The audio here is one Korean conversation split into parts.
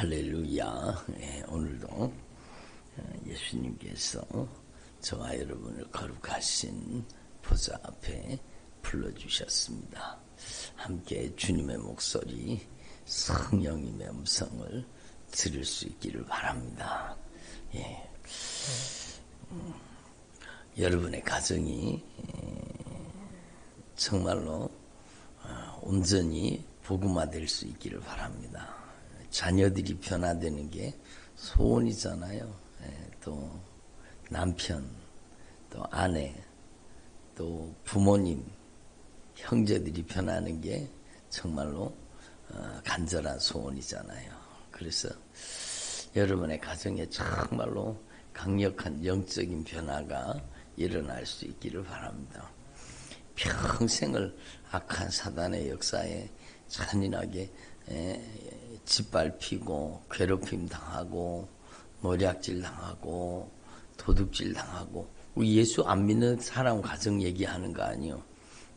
할렐루야. 오늘도 예수님께서 저와 여러분을 거룩하신 보좌 앞에 불러주셨습니다. 함께 주님의 목소리, 성령님의 음성을 들을 수 있기를 바랍니다. 여러분의 가정이 정말로 온전히 복음화될 수 있기를 바랍니다. 자녀들이 변화되는 게 소원이잖아요. 또 남편, 또 아내, 또 부모님, 형제들이 변하는 게 정말로 간절한 소원이잖아요. 그래서 여러분의 가정에 정말로 강력한 영적인 변화가 일어날 수 있기를 바랍니다. 평생을 악한 사단의 역사에 잔인하게 짓밟히고 괴롭힘 당하고 노략질 당하고 도둑질 당하고, 우리 예수 안 믿는 사람 가정 얘기하는 거 아니요.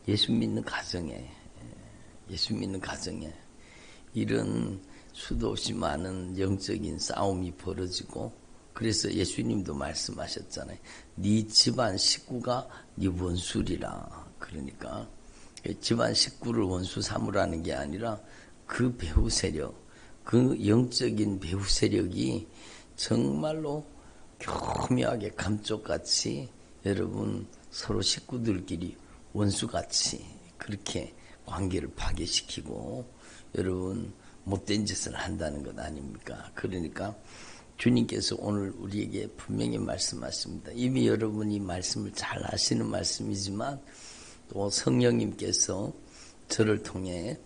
예수 믿는 가정에 이런 수도 없이 많은 영적인 싸움이 벌어지고, 그래서 예수님도 말씀하셨잖아요. 네 집안 식구가 네 원수리라. 그러니까 집안 식구를 원수 삼으라는 게 아니라 그 배후 세력, 그 영적인 배후 세력이 정말로 교묘하게 감쪽같이 여러분 서로 식구들끼리 원수같이 그렇게 관계를 파괴시키고 여러분 못된 짓을 한다는 것 아닙니까? 그러니까 주님께서 오늘 우리에게 분명히 말씀하십니다. 이미 여러분이 말씀을 잘 아시는 말씀이지만 또 성령님께서 저를 통해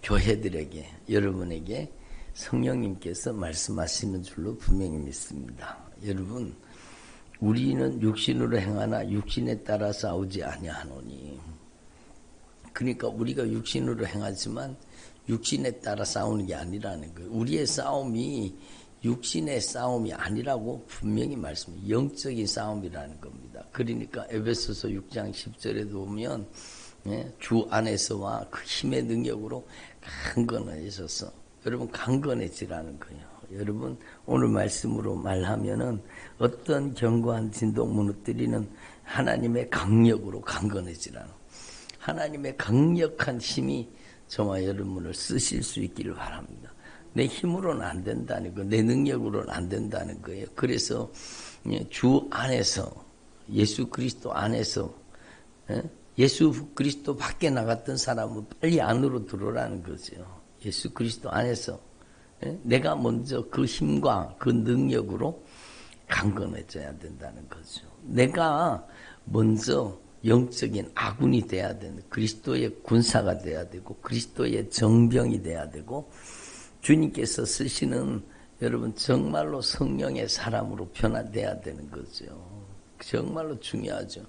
교회들에게, 여러분에게 성령님께서 말씀하시는 줄로 분명히 믿습니다. 여러분, 우리는 육신으로 행하나 육신에 따라 싸우지 아니하노니. 그러니까 우리가 육신으로 행하지만 육신에 따라 싸우는 게 아니라는 거예요. 우리의 싸움이 육신의 싸움이 아니라고 분명히 말씀해요. 영적인 싸움이라는 겁니다. 그러니까 에베소서 6장 10절에도 보면 주 안에서와 그 힘의 능력으로 강건해져서 여러분 강건해지라는 거예요. 여러분 오늘 말씀으로 말하면은 어떤 견고한 진동 무너뜨리는 하나님의 강력으로 강건해지라는, 하나님의 강력한 힘이 저와 여러분을 쓰실 수 있기를 바랍니다. 내 힘으로는 안 된다는 거, 내 능력으로는 안 된다는 거예요. 그래서 주 안에서, 예수 그리스도 안에서, 예수 그리스도 밖에 나갔던 사람은 빨리 안으로 들어오라는 거죠. 예수 그리스도 안에서 내가 먼저 그 힘과 그 능력으로 강건해져야 된다는 거죠. 내가 먼저 영적인 아군이 돼야 되는, 그리스도의 군사가 돼야 되고 그리스도의 정병이 돼야 되고, 주님께서 쓰시는 여러분 정말로 성령의 사람으로 변화돼야 되는 거죠. 정말로 중요하죠.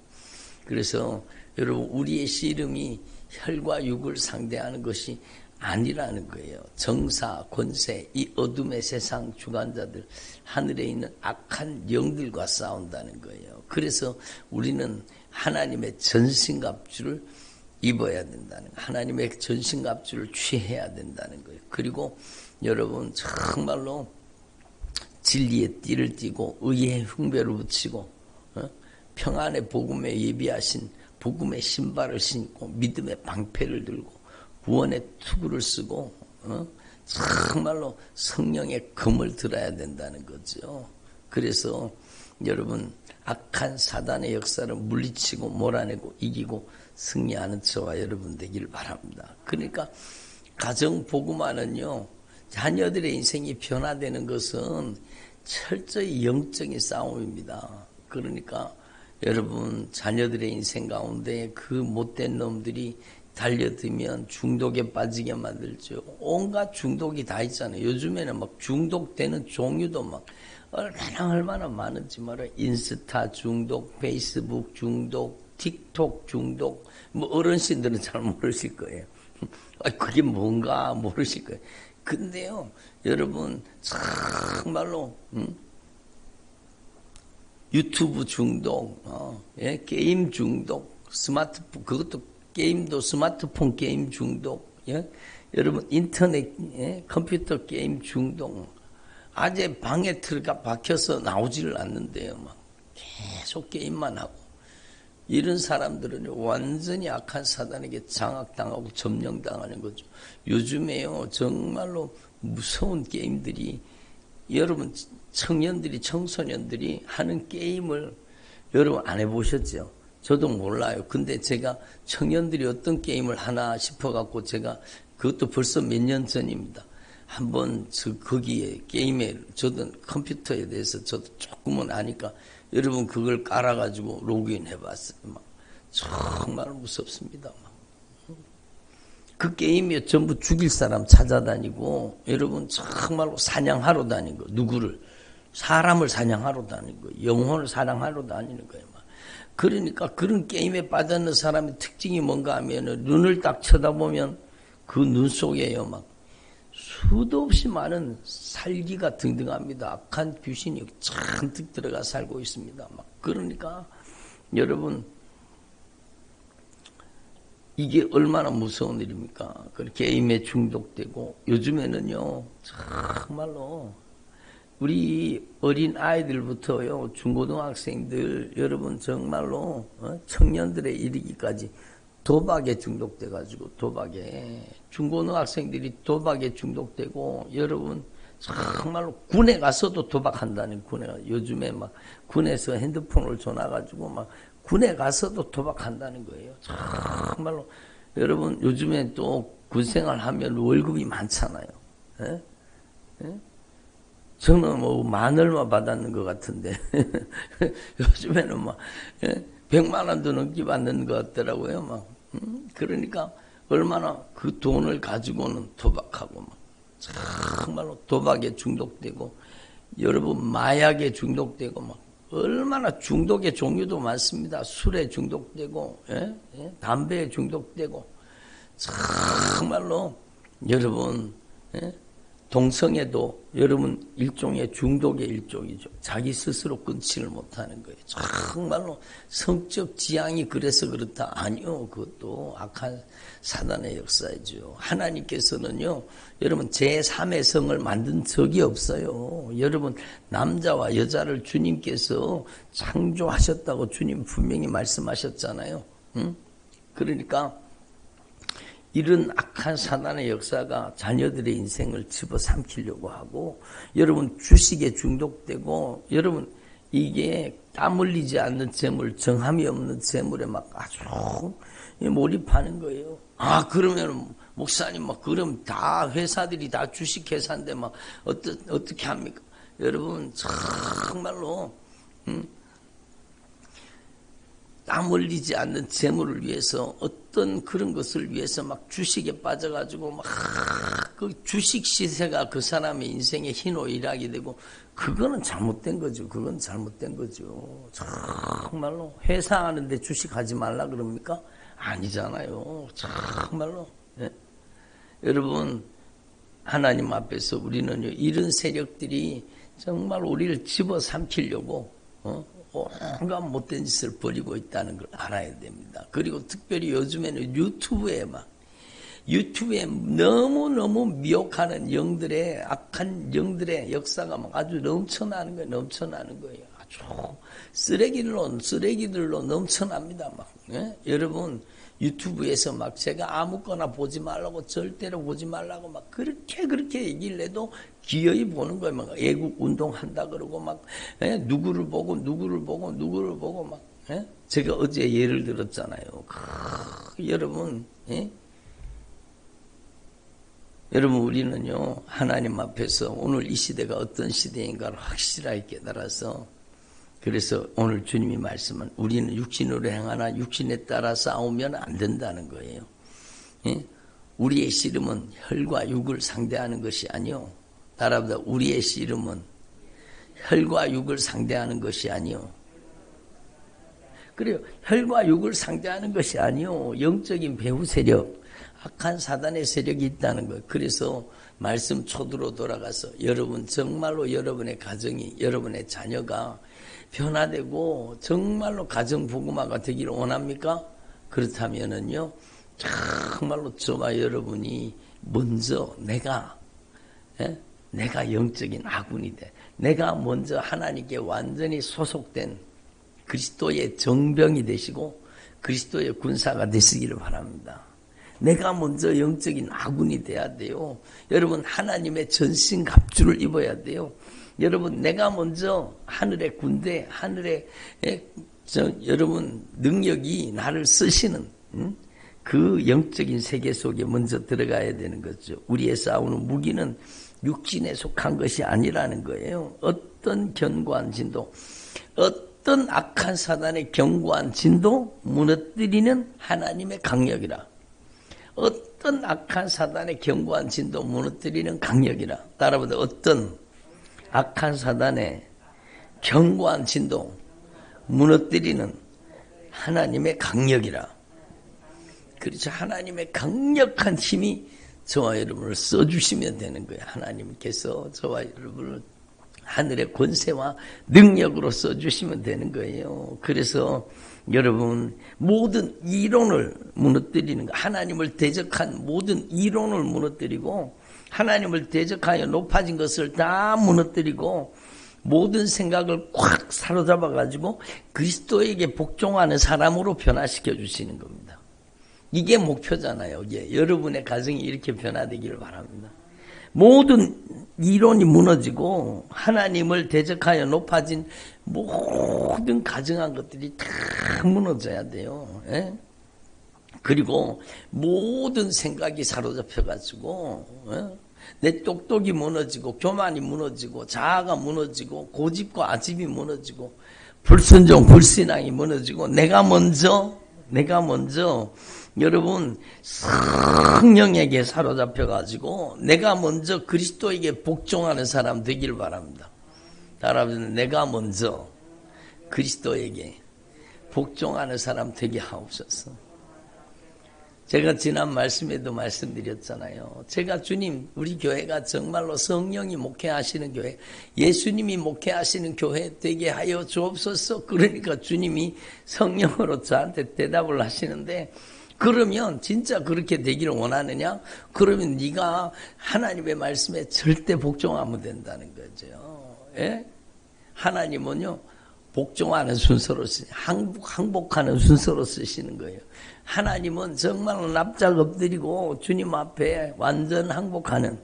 그래서 여러분 우리의 씨름이 혈과 육을 상대하는 것이 아니라는 거예요. 정사, 권세, 이 어둠의 세상 주관자들, 하늘에 있는 악한 영들과 싸운다는 거예요. 그래서 우리는 하나님의 전신갑주를 입어야 된다는 거예요. 하나님의 전신갑주를 취해야 된다는 거예요. 그리고 여러분 정말로 진리의 띠를 띠고 의의 흉배를 붙이고 평안의 복음에 예비하신 복음의 신발을 신고 믿음의 방패를 들고 구원의 투구를 쓰고 정말로 성령의 검을 들어야 된다는 거죠. 그래서 여러분 악한 사단의 역사를 물리치고 몰아내고 이기고 승리하는 저와 여러분 되기를 바랍니다. 그러니까 가정 복음화는요, 자녀들의 인생이 변화되는 것은 철저히 영적인 싸움입니다. 그러니까 여러분 자녀들의 인생 가운데 그 못된 놈들이 달려들면 중독에 빠지게 만들죠. 온갖 중독이 다 있잖아요. 요즘에는 막 중독되는 종류도 막 얼마나 많은지 말아요. 인스타 중독, 페이스북 중독, 틱톡 중독. 뭐 어르신들은 잘 모르실 거예요. 그게 뭔가 모르실 거예요. 근데요, 여러분 정말로 유튜브 중독, 게임 중독, 스마트폰, 그것도 게임도 스마트폰 게임 중독, 예? 여러분 인터넷 컴퓨터 게임 중독 아재 방에 들어가 박혀서 나오지를 않는데요. 막 계속 게임만 하고 이런 사람들은 완전히 악한 사단에게 장악당하고 점령당하는 거죠. 요즘에요 정말로 무서운 게임들이 여러분 청년들이 청소년들이 하는 게임을 여러분 안 해보셨죠? 저도 몰라요. 근데 제가 청년들이 어떤 게임을 하나 싶어갖고 제가 그것도 벌써 몇 년 전입니다. 한번 거기에 게임에 저도 컴퓨터에 대해서 저도 조금은 아니까 여러분 그걸 깔아가지고 로그인 해봤어요. 막 정말 무섭습니다. 막. 그 게임이 전부 죽일 사람 찾아다니고 여러분 정말로 사냥하러 다니는 거 누구를 사람을 사냥하러 다니는 거 영혼을 사냥하러 다니는 거예요. 막. 그러니까 그런 게임에 빠져있는 사람의 특징이 뭔가 하면은 눈을 딱 쳐다보면 그 눈 속에요 막 수도 없이 많은 살기가 등등합니다. 악한 귀신이 잔뜩 들어가 살고 있습니다. 막 그러니까 여러분 이게 얼마나 무서운 일입니까? 게임에 중독되고 요즘에는요 정말로 우리 어린 아이들부터요 중고등학생들 여러분 정말로 청년들에 이르기까지 도박에 중독돼가지고 도박에 중고등학생들이 도박에 중독되고 여러분 정말로 군에 가서도 도박한다는 군에 요즘에 막 군에서 핸드폰을 줘놔가지고 막 군에 가서도 도박한다는 거예요. 정말로 여러분 요즘에 또 군생활 하면 월급이 많잖아요. 예? 예? 저는 뭐 만 얼마 받았는 것 같은데 요즘에는 막 100만 원도 넘게 받는 것 같더라고요. 막 그러니까 얼마나 그 돈을 가지고는 도박하고 막 정말로 도박에 중독되고 여러분 마약에 중독되고 막 얼마나 중독의 종류도 많습니다. 술에 중독되고 담배에 중독되고 정말로 여러분 동성애도 여러분 일종의 중독의 일종이죠. 자기 스스로 끊지를 못하는 거예요. 정말로 성적 지향이 그래서 그렇다. 아니요. 그것도 악한 사단의 역사이죠. 하나님께서는요. 여러분 제3의 성을 만든 적이 없어요. 여러분 남자와 여자를 주님께서 창조하셨다고 주님 분명히 말씀하셨잖아요. 응? 그러니까 이런 악한 사단의 역사가 자녀들의 인생을 집어삼키려고 하고 여러분 주식에 중독되고 여러분 이게 땀 흘리지 않는 재물 정함이 없는 재물에 막 아주 몰입하는 거예요. 아 그러면 목사님 막 그럼 다 회사들이 다 주식회사인데 막 어떻게 합니까? 여러분 정말로 땀 흘리지 않는 재물을 위해서 어떤 그런 것을 위해서 막 주식에 빠져가지고 막 그 주식 시세가 그 사람의 인생의 희노애락이 되고 그거는 잘못된 거죠. 그건 잘못된 거죠. 정말로 회사 하는데 주식하지 말라 그럽니까? 아니잖아요. 정말로 여러분 하나님 앞에서 우리는 이런 세력들이 정말 우리를 집어삼키려고 온갖 못된 짓을 벌이고 있다는 걸 알아야 됩니다. 그리고 특별히 요즘에는 유튜브에 너무너무 미혹하는 영들의 악한 영들의 역사가 막 아주 넘쳐나는 거예요. 아주 쓰레기들로 넘쳐납니다. 막 여러분 유튜브에서 막 제가 아무거나 보지 말라고 절대로 보지 말라고 막 그렇게 얘기를 해도 기어이 보는 거예요. 막 애국 운동한다 그러고 막 누구를 보고 막 제가 어제 예를 들었잖아요. 여러분 여러분 우리는요 하나님 앞에서 오늘 이 시대가 어떤 시대인가를 확실하게 깨달아서 그래서 오늘 주님이 말씀은 우리는 육신으로 행하나 육신에 따라 싸우면 안 된다는 거예요. 우리의 씨름은 혈과 육을 상대하는 것이 아니요. 따라합니다. 우리의 씨름은 혈과 육을 상대하는 것이 아니요. 그래요. 혈과 육을 상대하는 것이 아니요. 영적인 배후 세력, 악한 사단의 세력이 있다는 거예요. 그래서 말씀 초두로 돌아가서 여러분 정말로 여러분의 가정이 여러분의 자녀가 변화되고 정말로 가정 복음화가 되기를 원합니까? 그렇다면은요 정말로 저와 여러분이 먼저 내가 영적인 아군이 돼. 내가 먼저 하나님께 완전히 소속된 그리스도의 정병이 되시고 그리스도의 군사가 되시기를 바랍니다. 내가 먼저 영적인 아군이 돼야 돼요. 여러분 하나님의 전신갑주를 입어야 돼요. 여러분 내가 먼저 하늘의 군대, 하늘의 여러분 능력이 나를 쓰시는 그 영적인 세계 속에 먼저 들어가야 되는 거죠. 우리의 싸우는 무기는 육신에 속한 것이 아니라는 거예요. 어떤 견고한 진도, 어떤 악한 사단의 견고한 진도 무너뜨리는 하나님의 강력이라. 어떤 악한 사단의 견고한 진도 무너뜨리는 강력이라. 따라보다 어떤 악한 사단의 견고한 진도 무너뜨리는 하나님의 강력이라. 그렇죠. 하나님의 강력한 힘이 저와 여러분을 써주시면 되는 거예요. 하나님께서 저와 여러분을 하늘의 권세와 능력으로 써주시면 되는 거예요. 그래서 여러분 모든 이론을 무너뜨리는 거, 하나님을 대적한 모든 이론을 무너뜨리고 하나님을 대적하여 높아진 것을 다 무너뜨리고 모든 생각을 꽉 사로잡아 가지고 그리스도에게 복종하는 사람으로 변화시켜 주시는 겁니다. 이게 목표잖아요. 이게 여러분의 가정이 이렇게 변화되기를 바랍니다. 모든 이론이 무너지고 하나님을 대적하여 높아진 모든 가정한 것들이 다 무너져야 돼요. 예? 그리고 모든 생각이 사로잡혀가지고 내 똑똑이 무너지고 교만이 무너지고 자아가 무너지고 고집과 아집이 무너지고 불순종 불신앙이 무너지고 내가 먼저 여러분 성령에게 사로잡혀가지고 내가 먼저 그리스도에게 복종하는 사람 되기를 바랍니다. 여러분 내가 먼저 그리스도에게 복종하는 사람 되게 하옵소서. 제가 지난 말씀에도 말씀드렸잖아요. 제가 주님 우리 교회가 정말로 성령이 목회하시는 교회, 예수님이 목회하시는 교회 되게 하여 주옵소서. 그러니까 주님이 성령으로 저한테 대답을 하시는데 그러면 진짜 그렇게 되기를 원하느냐? 그러면 네가 하나님의 말씀에 절대 복종하면 된다는 거죠. 예? 하나님은요 복종하는 순서로 항복하는 순서로 쓰시는 거예요. 하나님은 정말로 납작 엎드리고 주님 앞에 완전 항복하는.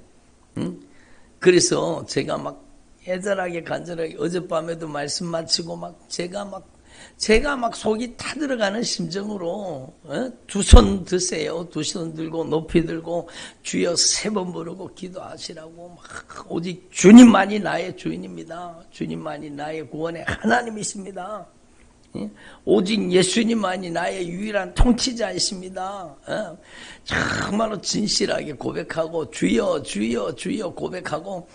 그래서 제가 막 애절하게 간절하게 어젯밤에도 말씀 마치고 제가 막 속이 타들어가는 심정으로 두 손 드세요. 두 손 들고 높이 들고 주여 3번 부르고 기도하시라고 막 오직 주님만이 나의 주인입니다. 주님만이 나의 구원의 하나님이십니다. 오직 예수님만이 나의 유일한 통치자이십니다. 정말로 진실하게 고백하고 주여 주여 주여 고백하고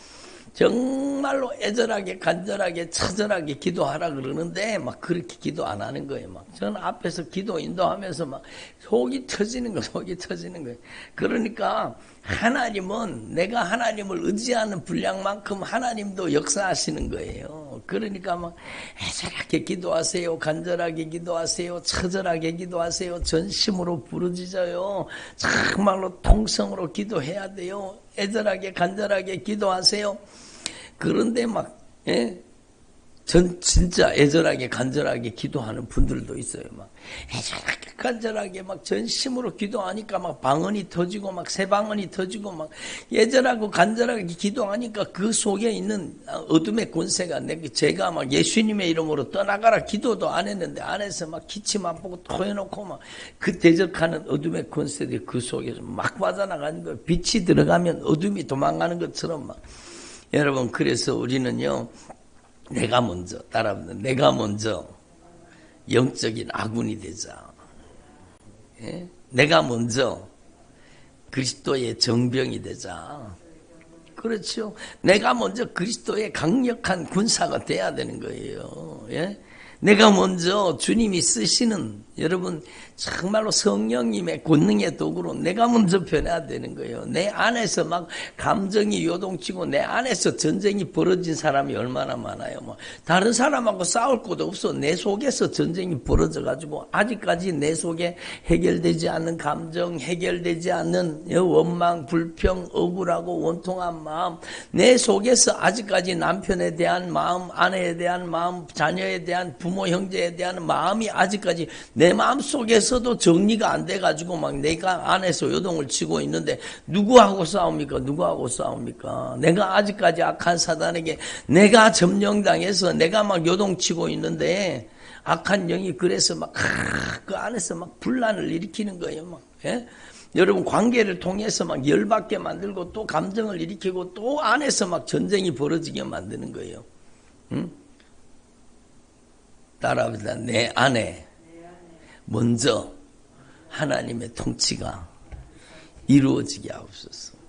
정말로 애절하게 간절하게 처절하게 기도하라 그러는데 막 그렇게 기도 안 하는 거예요. 막 저는 앞에서 기도 인도하면서 막 속이 터지는 거예요. 그러니까 하나님은 내가 하나님을 의지하는 분량만큼 하나님도 역사하시는 거예요. 그러니까 막 애절하게 기도하세요. 간절하게 기도하세요. 처절하게 기도하세요. 전심으로 부르짖어요. 정말로 통성으로 기도해야 돼요. 애절하게 간절하게 기도하세요. 그런데 막 진짜 애절하게 간절하게 기도하는 분들도 있어요. 막 애절하게 간절하게 막 전심으로 기도하니까 막 방언이 터지고 막 새방언이 터지고 막 애절하고 간절하게 기도하니까 그 속에 있는 어둠의 권세가 제가 막 예수님의 이름으로 떠나가라 기도도 안 했는데 안에서 막 기침 안 보고 토해놓고 막 그 대적하는 어둠의 권세들이 그 속에서 막 빠져나가는 거예요. 빛이 들어가면 어둠이 도망가는 것처럼 막. 여러분 그래서 우리는요 내가 먼저 따라합니다. 내가 먼저 영적인 아군이 되자. 예? 내가 먼저 그리스도의 정병이 되자. 그렇죠. 내가 먼저 그리스도의 강력한 군사가 돼야 되는 거예요. 예? 내가 먼저 주님이 쓰시는 여러분 정말로 성령님의 권능의 도구로 내가 먼저 변해야 되는 거예요. 내 안에서 막 감정이 요동치고 내 안에서 전쟁이 벌어진 사람이 얼마나 많아요. 뭐 다른 사람하고 싸울 것도 없어. 내 속에서 전쟁이 벌어져 가지고 아직까지 내 속에 해결되지 않는 감정, 해결되지 않는 원망, 불평, 억울하고 원통한 마음, 내 속에서 아직까지 남편에 대한 마음, 아내에 대한 마음, 자녀에 대한 부모 형제에 대한 마음이 아직까지 내 마음 속에서도 정리가 안 돼가지고 막 내가 안에서 요동을 치고 있는데 누구하고 싸웁니까? 누구하고 싸웁니까? 내가 아직까지 악한 사단에게 내가 점령당해서 내가 막 요동치고 있는데 악한 영이 그래서 막 그 안에서 막 분란을 일으키는 거예요. 막 예? 여러분 관계를 통해서 막 열받게 만들고 또 감정을 일으키고 또 안에서 막 전쟁이 벌어지게 만드는 거예요. 응? 따라합니다. 내 안에 먼저 하나님의 통치가 이루어지게 하옵소서.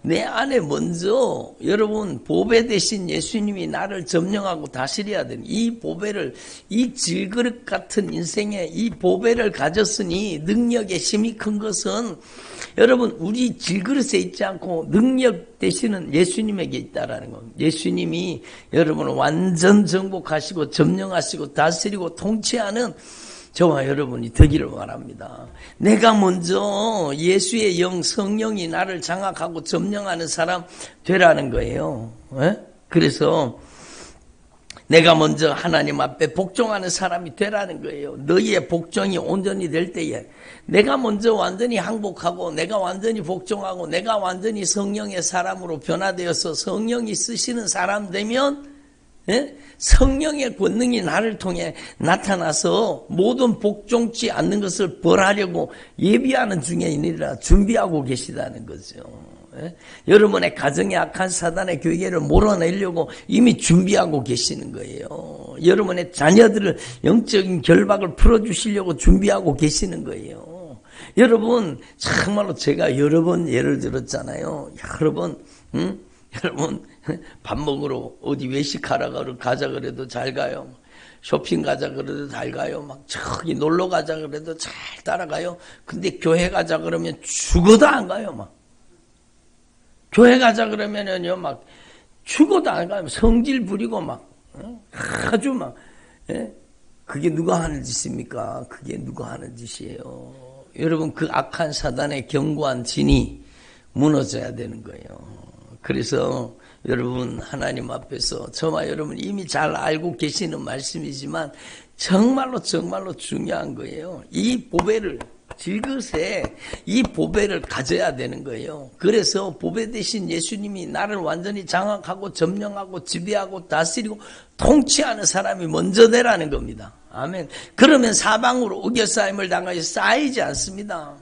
내 안에 먼저 여러분 보배 대신 예수님이 나를 점령하고 다스려야 되는 이 보배를, 이 질그릇 같은 인생에 이 보배를 가졌으니 능력의 힘이 큰 것은 여러분 우리 질그릇에 있지 않고 능력 되시는 예수님에게 있다라는 겁니다. 예수님이 여러분을 완전 정복하시고 점령하시고 다스리고 통치하는 저와 여러분이 되기를 바랍니다. 내가 먼저 예수의 영, 성령이 나를 장악하고 점령하는 사람 되라는 거예요. 에? 그래서 내가 먼저 하나님 앞에 복종하는 사람이 되라는 거예요. 너희의 복종이 온전히 될 때에 내가 먼저 완전히 항복하고 내가 완전히 복종하고 내가 완전히 성령의 사람으로 변화되어서 성령이 쓰시는 사람 되면 예? 성령의 권능이 나를 통해 나타나서 모든 복종치 않는 것을 벌하려고 예비하는 중에 있느니라 준비하고 계시다는 거죠. 예? 여러분의 가정에 악한 사단의 교계를 몰아내려고 이미 준비하고 계시는 거예요. 여러분의 자녀들을 영적인 결박을 풀어주시려고 준비하고 계시는 거예요. 여러분 정말로 제가 여러 번 예를 들었잖아요. 여러 번 여러분 밥 먹으러 어디 외식하러 가자 그래도 잘 가요. 쇼핑 가자 그래도 잘 가요. 막 저기 놀러 가자 그래도 잘 따라가요. 근데 교회 가자 그러면 죽어도 안 가요. 막 교회 가자 그러면은요 막 죽어도 안 가요. 성질 부리고 막 아주 막 그게 누가 하는 짓입니까? 그게 누가 하는 짓이에요. 여러분 그 악한 사단의 견고한 진이 무너져야 되는 거예요. 그래서 여러분 하나님 앞에서 저와 여러분 이미 잘 알고 계시는 말씀이지만 정말로 중요한 거예요. 이 보배를 질그릇에 이 보배를 가져야 되는 거예요. 그래서 보배 대신 예수님이 나를 완전히 장악하고 점령하고 지배하고 다스리고 통치하는 사람이 먼저 되라는 겁니다. 아멘. 그러면 사방으로 우겨싸임을 당하여 쌓이지 않습니다.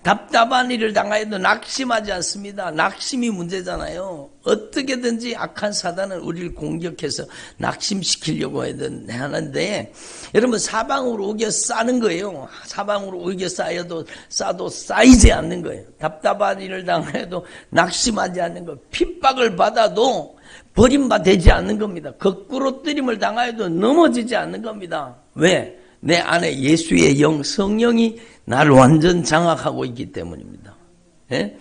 답답한 일을 당하여도 낙심하지 않습니다. 낙심이 문제잖아요. 어떻게든지 악한 사단은 우리를 공격해서 낙심시키려고 하는데 여러분 사방으로 우겨 싸는 거예요. 사방으로 우겨 싸도 쌓이지 않는 거예요. 답답한 일을 당하여도 낙심하지 않는 거예요. 핍박을 받아도 버림받지 않는 겁니다. 거꾸로 뜨림을 당하여도 넘어지지 않는 겁니다. 왜? 내 안에 예수의 영, 성령이 나를 완전 장악하고 있기 때문입니다. 예?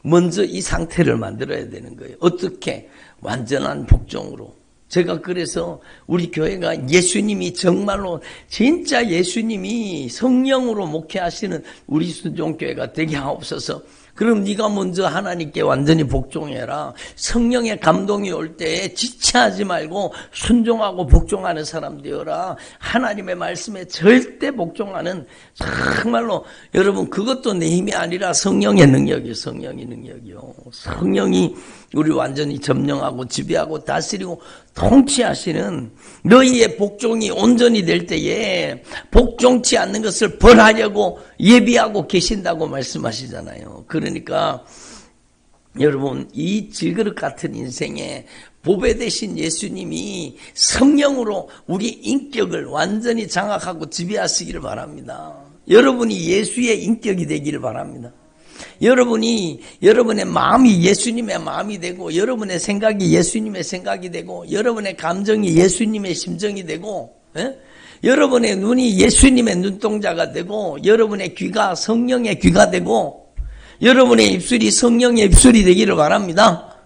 먼저 이 상태를 만들어야 되는 거예요. 어떻게? 완전한 복종으로. 제가 그래서 우리 교회가 예수님이 정말로 진짜 예수님이 성령으로 목회하시는 우리 순종교회가 되게 하옵소서. 그럼 네가 먼저 하나님께 완전히 복종해라. 성령의 감동이 올 때 지체하지 말고 순종하고 복종하는 사람 되어라. 하나님의 말씀에 절대 복종하는 정말로 여러분 그것도 내 힘이 아니라 성령의 능력이요. 성령의 능력이요. 성령이 우리 완전히 점령하고 지배하고 다스리고 통치하시는 너희의 복종이 온전히 될 때에 복종치 않는 것을 벌하려고 예비하고 계신다고 말씀하시잖아요. 그러니까 여러분 이 질그릇 같은 인생에 보배 되신 예수님이 성령으로 우리 인격을 완전히 장악하고 지배하시기를 바랍니다. 여러분이 예수의 인격이 되기를 바랍니다. 여러분이 여러분의 마음이 예수님의 마음이 되고 여러분의 생각이 예수님의 생각이 되고 여러분의 감정이 예수님의 심정이 되고 여러분의 눈이 예수님의 눈동자가 되고 여러분의 귀가 성령의 귀가 되고 여러분의 입술이 성령의 입술이 되기를 바랍니다.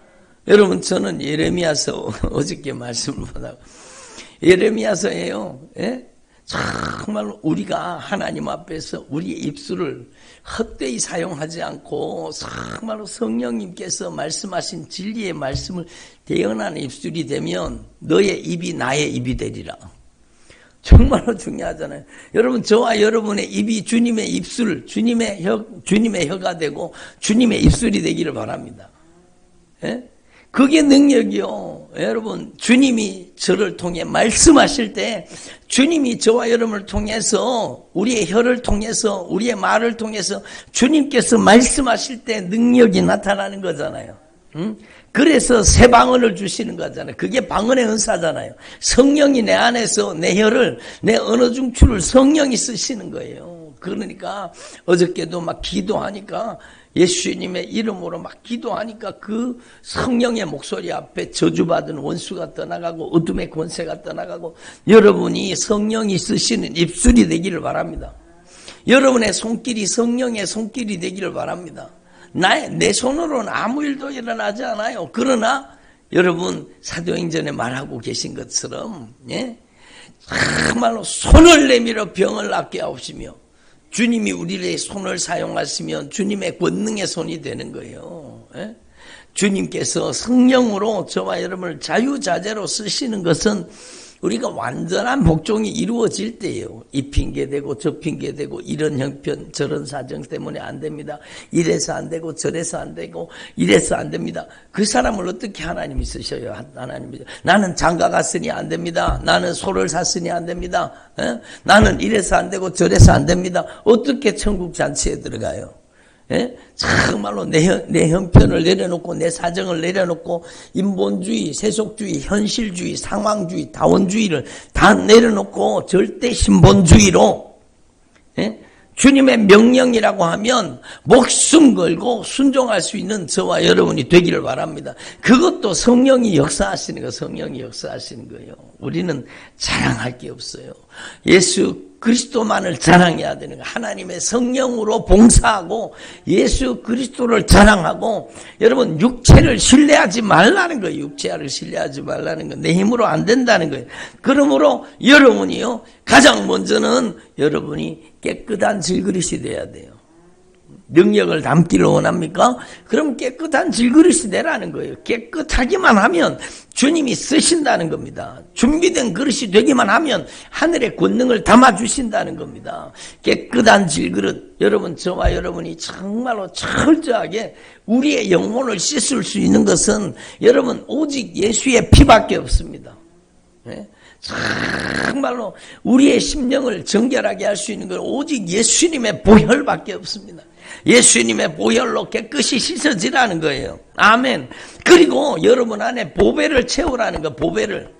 여러분 저는 예레미야서 어저께 말씀을 보다가 예레미야서예요. 예? 정말로 우리가 하나님 앞에서 우리의 입술을 헛되이 사용하지 않고 정말로 성령님께서 말씀하신 진리의 말씀을 대언하는 입술이 되면 너의 입이 나의 입이 되리라. 정말로 중요하잖아요. 여러분 저와 여러분의 입이 주님의 입술, 주님의 혀가 되고 주님의 입술이 되기를 바랍니다. 예? 그게 능력이요. 여러분 주님이 저를 통해 말씀하실 때 주님이 저와 여러분을 통해서 우리의 혀를 통해서 우리의 말을 통해서 주님께서 말씀하실 때 능력이 나타나는 거잖아요. 그래서 새 방언을 주시는 거잖아요. 그게 방언의 은사잖아요. 성령이 내 안에서 내 혀를 내 언어 중추를 성령이 쓰시는 거예요. 그러니까 어저께도 막 기도하니까 예수님의 이름으로 막 기도하니까 그 성령의 목소리 앞에 저주받은 원수가 떠나가고 어둠의 권세가 떠나가고 여러분이 성령이 쓰시는 입술이 되기를 바랍니다. 여러분의 손길이 성령의 손길이 되기를 바랍니다. 내 손으로는 아무 일도 일어나지 않아요. 그러나 여러분 사도행전에 말하고 계신 것처럼 정말로 손을 내밀어 병을 낫게 하옵시며 주님이 우리의 손을 사용하시면 주님의 권능의 손이 되는 거예요. 주님께서 성령으로 저와 여러분을 자유자재로 쓰시는 것은 우리가 완전한 복종이 이루어질 때예요. 이 핑계대고 저 핑계대고 이런 형편 저런 사정 때문에 안 됩니다. 이래서 안 되고 저래서 안 되고 이래서 안 됩니다. 그 사람을 어떻게 하나님이 쓰셔요? 하나님이 나는 장가 갔으니 안 됩니다. 나는 소를 샀으니 안 됩니다. 나는 이래서 안 되고 저래서 안 됩니다. 어떻게 천국 잔치에 들어가요? 정말로 내 형편을 내려놓고 내 사정을 내려놓고 인본주의, 세속주의, 현실주의, 상황주의, 다원주의를 다 내려놓고 절대 신본주의로 주님의 명령이라고 하면 목숨 걸고 순종할 수 있는 저와 여러분이 되기를 바랍니다. 그것도 성령이 역사하시는 거, 성령이 역사하시는 거예요. 우리는 자랑할 게 없어요. 예수 그리스도만을 자랑해야 되는 거예요. 하나님의 성령으로 봉사하고 예수 그리스도를 자랑하고 여러분 육체를 신뢰하지 말라는 거예요. 육체를 신뢰하지 말라는 거. 내 힘으로 안 된다는 거예요. 그러므로 여러분이요 가장 먼저는 여러분이 깨끗한 질그릇이 돼야 돼요. 능력을 담기를 원합니까? 그럼 깨끗한 질그릇이 되라는 거예요. 깨끗하기만 하면 주님이 쓰신다는 겁니다. 준비된 그릇이 되기만 하면 하늘의 권능을 담아주신다는 겁니다. 깨끗한 질그릇, 여러분 저와 여러분이 정말로 철저하게 우리의 영혼을 씻을 수 있는 것은 여러분 오직 예수의 피밖에 없습니다. 정말로 우리의 심령을 정결하게 할 수 있는 건 오직 예수님의 보혈밖에 없습니다. 예수님의 보혈로 깨끗이 씻어지라는 거예요. 아멘. 그리고 여러분 안에 보배를 채우라는 거, 보배를.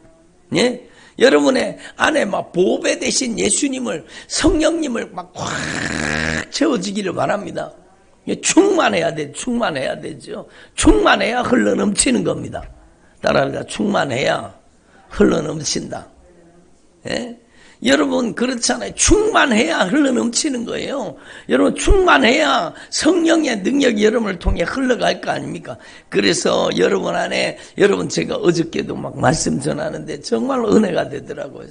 여러분의 안에 막 보배 대신 예수님을, 성령님을 막 꽉 채워지기를 바랍니다. 충만해야 돼, 충만해야 되죠. 충만해야 흘러 넘치는 겁니다. 따라합니다. 충만해야 흘러 넘친다. 여러분 그렇잖아요. 충만해야 흘러넘치는 거예요. 여러분 충만해야 성령의 능력이 여러분을 통해 흘러갈 거 아닙니까? 그래서 여러분 안에 여러분 제가 어저께도 막 말씀 전하는데 정말로 은혜가 되더라고요.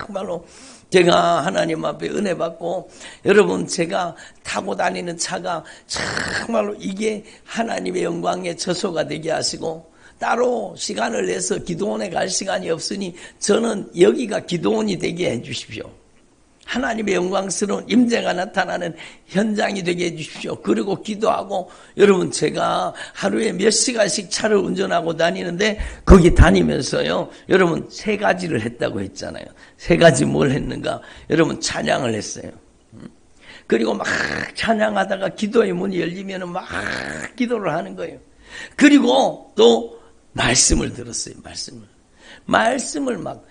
정말로 제가 하나님 앞에 은혜 받고 여러분 제가 타고 다니는 차가 정말로 이게 하나님의 영광의 처소가 되게 하시고 따로 시간을 내서 기도원에 갈 시간이 없으니 저는 여기가 기도원이 되게 해 주십시오. 하나님의 영광스러운 임재가 나타나는 현장이 되게 해 주십시오. 그리고 기도하고 여러분 제가 하루에 몇 시간씩 차를 운전하고 다니는데 거기 다니면서요. 여러분 세 가지를 했다고 했잖아요. 세 가지 뭘 했는가? 여러분 찬양을 했어요. 그리고 막 찬양하다가 기도의 문이 열리면 막 기도를 하는 거예요. 그리고 또 말씀을 들었어요. 말씀을 막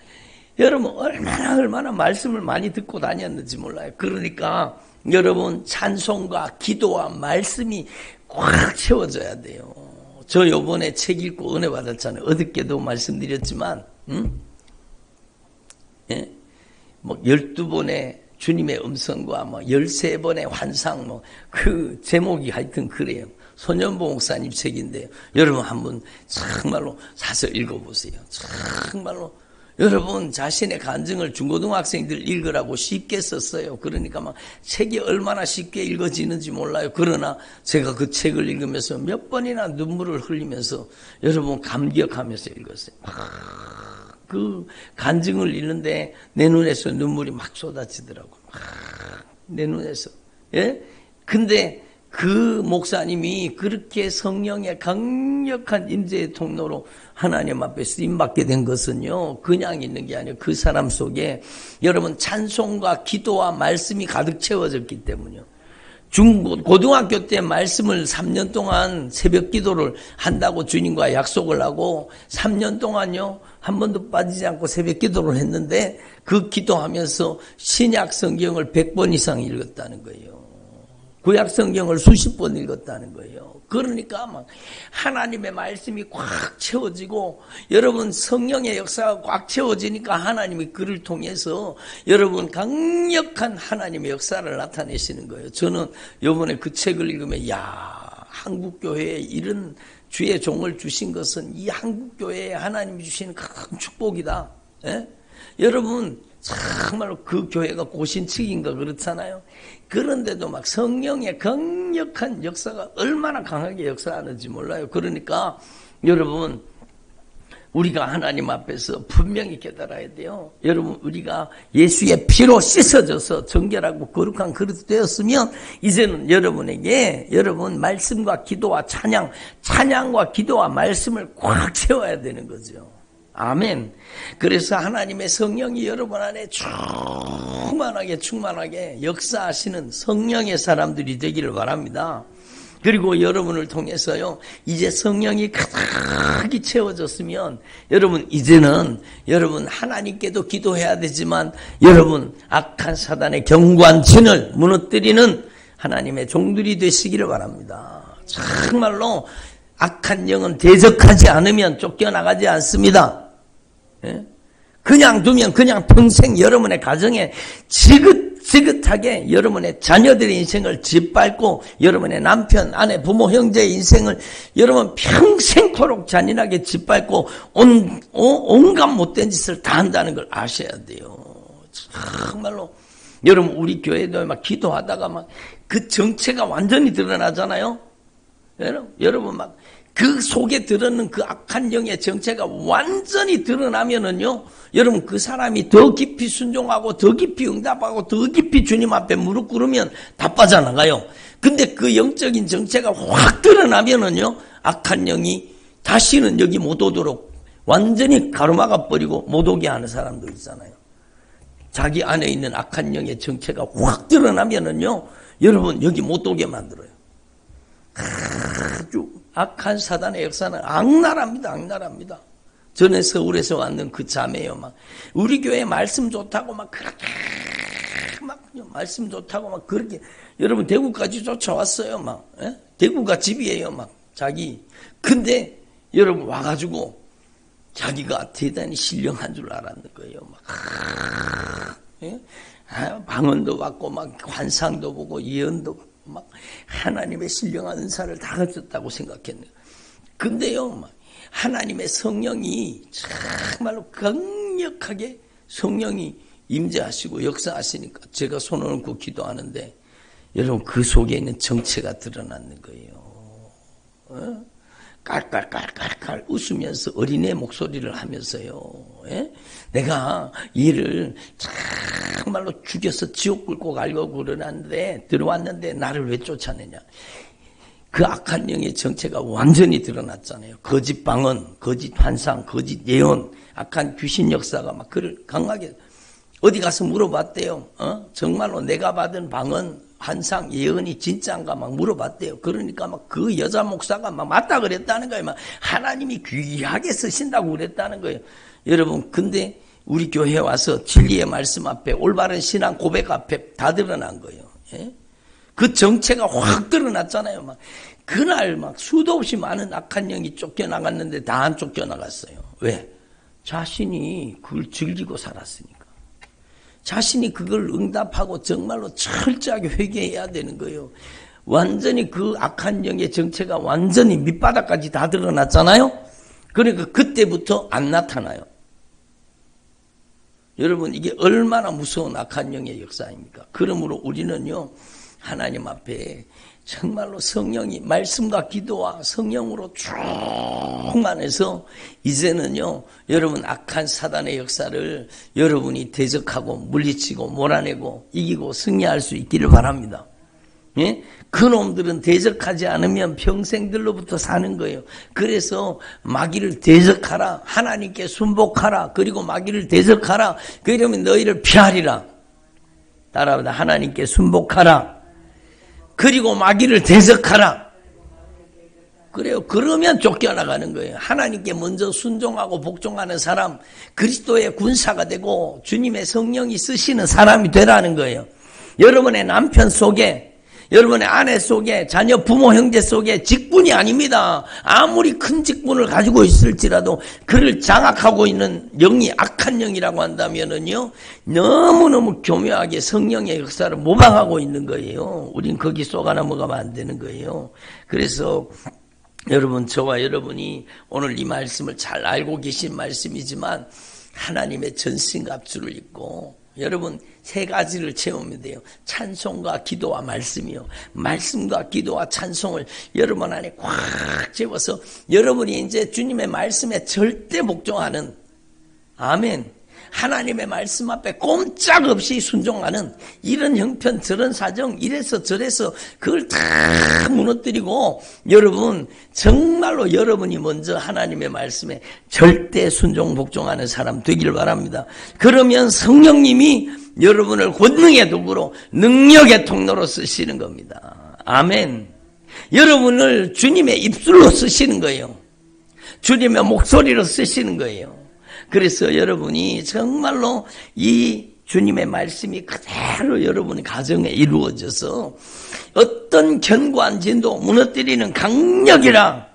여러분 얼마나 말씀을 많이 듣고 다녔는지 몰라요. 그러니까 여러분 찬송과 기도와 말씀이 꽉 채워져야 돼요. 저 요번에 책 읽고 은혜 받았잖아요. 어저께도 말씀드렸지만 뭐 12번의 주님의 음성과 뭐 13번의 환상 그 제목이 하여튼 그래요. 손현보 목사님 책인데요. 여러분 한번 정말로 사서 읽어보세요. 정말로 여러분 자신의 간증을 중고등학생들 읽으라고 쉽게 썼어요. 그러니까 막 책이 얼마나 쉽게 읽어지는지 몰라요. 그러나 제가 그 책을 읽으면서 몇 번이나 눈물을 흘리면서 여러분 감격하면서 읽었어요. 그 간증을 읽는데 내 눈에서 눈물이 막 쏟아지더라고요. 내 눈에서. 예? 근데 그 목사님이 그렇게 성령의 강력한 임재의 통로로 하나님 앞에 쓰임받게 된 것은요, 그냥 있는 게 아니에요. 그 사람 속에 여러분 찬송과 기도와 말씀이 가득 채워졌기 때문이요. 고등학교 때 말씀을 3년 동안 새벽 기도를 한다고 주님과 약속을 하고 3년 동안요, 한 번도 빠지지 않고 새벽 기도를 했는데 그 기도하면서 신약 성경을 100번 이상 읽었다는 거예요. 구약 성경을 수십 번 읽었다는 거예요. 그러니까 막 하나님의 말씀이 꽉 채워지고 여러분 성령의 역사가 꽉 채워지니까 하나님이 그를 통해서 여러분 강력한 하나님의 역사를 나타내시는 거예요. 저는 이번에 그 책을 읽으면 한국교회에 이런 주의 종을 주신 것은 이 한국교회에 하나님이 주시는 큰 축복이다. 예? 여러분 정말로 그 교회가 고신측인가 그렇잖아요. 그런데도 막 성령의 강력한 역사가 얼마나 강하게 역사하는지 몰라요. 그러니까 여러분 우리가 하나님 앞에서 분명히 깨달아야 돼요. 여러분 우리가 예수의 피로 씻어져서 정결하고 거룩한 그릇이 되었으면 이제는 여러분에게 여러분 말씀과 기도와 찬양과 기도와 말씀을 꽉 채워야 되는 거죠. 아멘. 그래서 하나님의 성령이 여러분 안에 충만하게 역사하시는 성령의 사람들이 되기를 바랍니다. 그리고 여러분을 통해서요, 이제 성령이 가득히 채워졌으면 여러분 이제는 여러분 하나님께도 기도해야 되지만 여러분 악한 사단의 경관진을 무너뜨리는 하나님의 종들이 되시기를 바랍니다. 정말로 악한 영은 대적하지 않으면 쫓겨나가지 않습니다. 그냥 두면 그냥 평생 여러분의 가정에 지긋지긋하게 여러분의 자녀들의 인생을 짓밟고 여러분의 남편, 아내, 부모, 형제의 인생을 여러분 평생토록 잔인하게 짓밟고 온갖 못된 짓을 다 한다는 걸 아셔야 돼요. 정말로 여러분 우리 교회도 막 기도하다가 막 그 정체가 완전히 드러나잖아요. 여러분 막 그 속에 들어있는 그 악한 영의 정체가 완전히 드러나면은요, 여러분 그 사람이 더 깊이 순종하고 더 깊이 응답하고 더 깊이 주님 앞에 무릎 꿇으면 다 빠져나가요. 근데 그 영적인 정체가 확 드러나면은요, 악한 영이 다시는 여기 못 오도록 완전히 가로막아 버리고 못 오게 하는 사람도 있잖아요. 자기 안에 있는 악한 영의 정체가 확 드러나면은요, 여러분 여기 못 오게 만들어요. 아주 악한 사단의 역사는 악랄합니다. 전에 서울에서 왔는 그 자매요, 막 우리 교회 말씀 좋다고 막 그렇게 막 말씀 좋다고 막 그렇게 여러분 대구까지 쫓아왔어요, 막 대구가 집이에요, 막 자기. 근데 여러분 와가지고 자기가 대단히 신령한 줄 알았는 거예요, 막 방언도 받고 막 환상도 보고 예언도 받고. 막 하나님의 신령한 은사를 다 가졌다고 생각했네요. 근데요, 막 하나님의 성령이 정말로 강력하게 성령이 임재하시고 역사하시니까 제가 손을 얹고 기도하는데 여러분 그 속에 있는 정체가 드러나는 거예요. 깔깔깔깔깔 웃으면서 어린애 목소리를 하면서요. 내가 얘를 정말로 죽여서 지옥 끌고 가려고 그러는데 들어왔는데 나를 왜 쫓아내냐. 그 악한 영의 정체가 완전히 드러났잖아요. 거짓 방언, 거짓 환상, 거짓 예언, 악한 귀신 역사가 막 그를 강하게 어디 가서 물어봤대요. 정말로 내가 받은 방언, 환상, 예언이 진짜인가 막 물어봤대요. 그러니까 막 그 여자 목사가 막 맞다 그랬다는 거예요. 막 하나님이 귀하게 쓰신다고 그랬다는 거예요. 여러분, 근데 우리 교회에 와서 진리의 말씀 앞에 올바른 신앙 고백 앞에 다 드러난 거예요. 그 정체가 확 드러났잖아요. 막 그날 막 수도 없이 많은 악한 영이 쫓겨나갔는데 다 안 쫓겨나갔어요. 왜? 자신이 그걸 즐기고 살았으니까. 자신이 그걸 응답하고 정말로 철저하게 회개해야 되는 거예요. 완전히 그 악한 영의 정체가 완전히 밑바닥까지 다 드러났잖아요. 그러니까 그때부터 안 나타나요. 여러분, 이게 얼마나 무서운 악한 영의 역사입니까? 그러므로 우리는요, 하나님 앞에 정말로 성령이 말씀과 기도와 성령으로 충만해서 이제는요, 여러분 악한 사단의 역사를 여러분이 대적하고 물리치고 몰아내고 이기고 승리할 수 있기를 바랍니다. 예? 그놈들은 대적하지 않으면 평생들로부터 사는 거예요. 그래서 마귀를 대적하라. 하나님께 순복하라. 그리고 마귀를 대적하라. 그러면 너희를 피하리라. 따라합니다. 하나님께 순복하라. 그리고 마귀를 대적하라. 그래요. 그러면 쫓겨나가는 거예요. 하나님께 먼저 순종하고 복종하는 사람, 그리스도의 군사가 되고 주님의 성령이 쓰시는 사람이 되라는 거예요. 여러분의 남편 속에, 여러분의 아내 속에, 자녀, 부모, 형제 속에 직분이 아닙니다. 아무리 큰 직분을 가지고 있을지라도 그를 장악하고 있는 영이 악한 영이라고 한다면은요, 너무너무 교묘하게 성령의 역사를 모방하고 있는 거예요. 우린 거기 쏘가 넘어가면 안 되는 거예요. 그래서 여러분, 저와 여러분이 오늘 이 말씀을 잘 알고 계신 말씀이지만 하나님의 전신갑주를 입고 여러분 세 가지를 채우면 돼요. 찬송과 기도와 말씀이요. 말씀과 기도와 찬송을 여러분 안에 꽉 채워서 여러분이 이제 주님의 말씀에 절대 복종하는, 아멘, 하나님의 말씀 앞에 꼼짝없이 순종하는 이런 형편 저런 사정 이래서 저래서 그걸 다 무너뜨리고 여러분 정말로 여러분이 먼저 하나님의 말씀에 절대 순종 복종하는 사람 되기를 바랍니다. 그러면 성령님이 여러분을 권능의 도구로 능력의 통로로 쓰시는 겁니다. 아멘. 여러분을 주님의 입술로 쓰시는 거예요. 주님의 목소리로 쓰시는 거예요. 그래서 여러분이 정말로 이 주님의 말씀이 그대로 여러분의 가정에 이루어져서 어떤 견고한 진도 무너뜨리는 강력이라,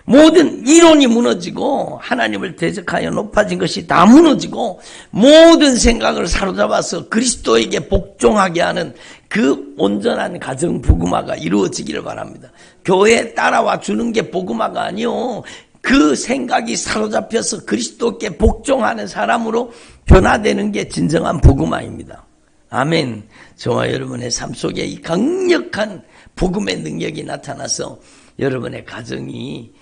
모든 이론이 무너지고 하나님을 대적하여 높아진 것이 다 무너지고 모든 생각을 사로잡아서 그리스도에게 복종하게 하는 그 온전한 가정 복음화가 이루어지기를 바랍니다. 교회에 따라와 주는 게 복음화가 아니요, 그 생각이 사로잡혀서 그리스도께 복종하는 사람으로 변화되는 게 진정한 복음화입니다. 아멘. 저와 여러분의 삶 속에 이 강력한 복음의 능력이 나타나서 여러분의 가정이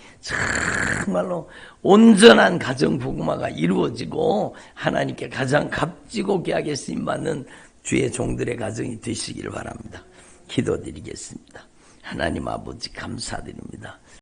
정말로 온전한 가정 복음화가 이루어지고 하나님께 가장 값지고 귀하게 쓰임받는 주의 종들의 가정이 되시기를 바랍니다. 기도드리겠습니다. 하나님 아버지 감사드립니다.